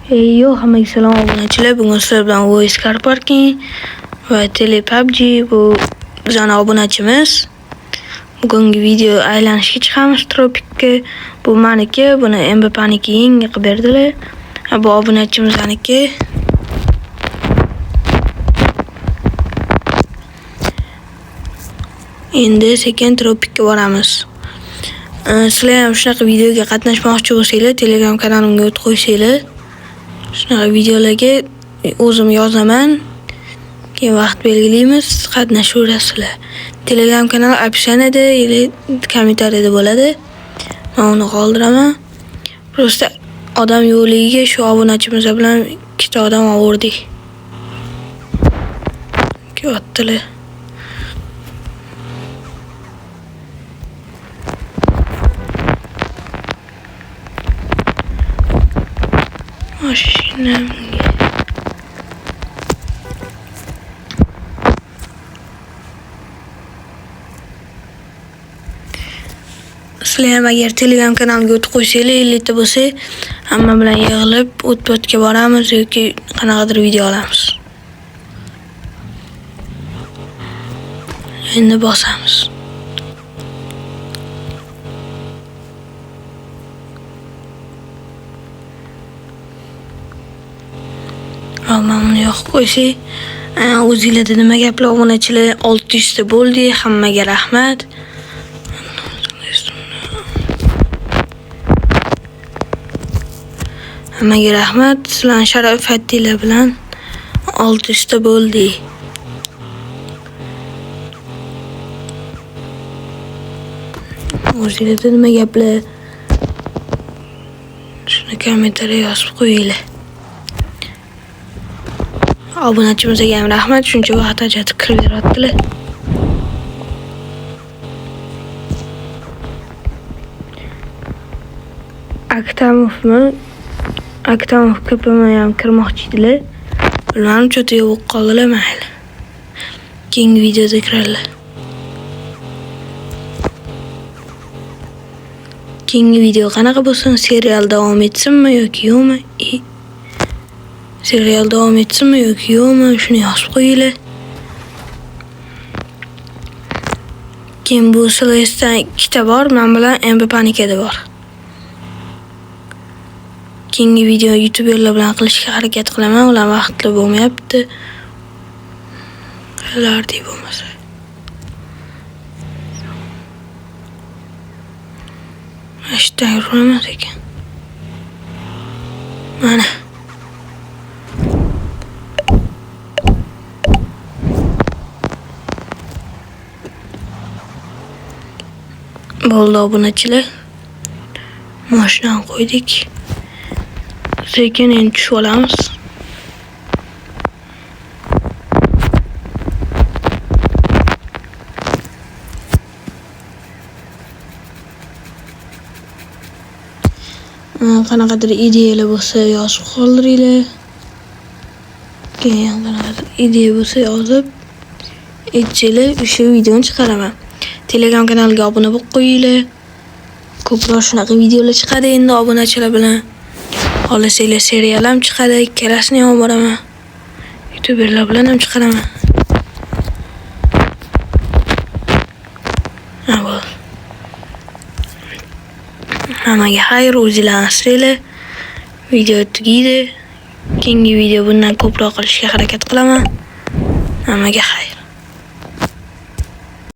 Yo, hammaga salom obunachilar. Bugun sizlar bilan Voice Car Parking va Tele PUBG bu bizning obunachimiz. Bugungi video aylanishga chiqamiz Tropikka. Bu meniki, buni MBPniki yangi qilib berdilar. Bu obunachimizaniki. Endi sekin Tropikka boramiz. Sizlar ham shunaqa videoga qatnashmoqchi bo'lsanglar, Telegram kanalimga o't qo'ysanglar, shunaqa videolarga o'zim yozaman. Keyin vaqt belgilaymiz, qatnashaverasizlar. Telegram kanali opsiyada yoki kommentariyada bo'ladi. Men uni qoldiraman. Prosta odam yo'qligiga shu obunachimiz bilan ikkita odam oldik. Ko'rdilar. Mashinamga sizlar ham agar Telegram kanalimga o't qo'ysanglar, 50 ta bo'lsa, hamma bilan yig'ilib o't-o'tga boramiz yoki qanaqadir video olamiz. Endi bosamiz. Mana buni yoqib qo'ysak, o'zingizlarda nima gaplar obunachilar 600 ta bo'ldi. Hammaga rahmat. Hammaga rahmat. Sizlar sharofatinglar bilan 600 ta bo'ldi. O'zingizlarda nima gaplar? Shuni kommentariyga yozib qo'yinglar. Obunachimizga ham rahmat, shuncha vaqt ajratib kirib beryaptilar. Aktamov KPM ham kirmoqchi edilar. Ularni cho'tiga o'q qoldilar mayli. Keyingi videoda kirarlar. Keyingi video qanaqa bo'lsin, serial davom etsinmi yoki yo'qmi? Serial davom etsinmi yoki yo'qmi, shuni yozib qo'yinglar. Keyin bu Celeste'dan ikkita bor, men bilan MBPnikida bor. Keyingi video YouTuberlar bilan qilishga harakat qilaman, ular vaqtli bo'lmayapti. Ulardek bo'lmasa. Hashtag ro'ymat ekan. Mana bo'ldi obunachilar. Mashinani qo'ydik. Sekin endi tushib olamiz. Qanaqadir ideyalar bo'lsa yozib qoldiringlar. Keyin qanaqadir ideya bo'lsa yozib aytinglar, o'sha videoni chiqaraman. Telegram kanaliga obuna bo'lib qo'yinglar. Ko'proq shunaqa videolar chiqadi endi obunachilar bilan. Xohlasanglar serial ham chiqadi, ikkalasini ham boraman. YouTuberlar bilan ham chiqaraman. Hammaga xayr, o'zingizlar asranglar. Video tugaydi. Keyingi video bundan ko'proq qilishga harakat qilaman. Hammaga xayr.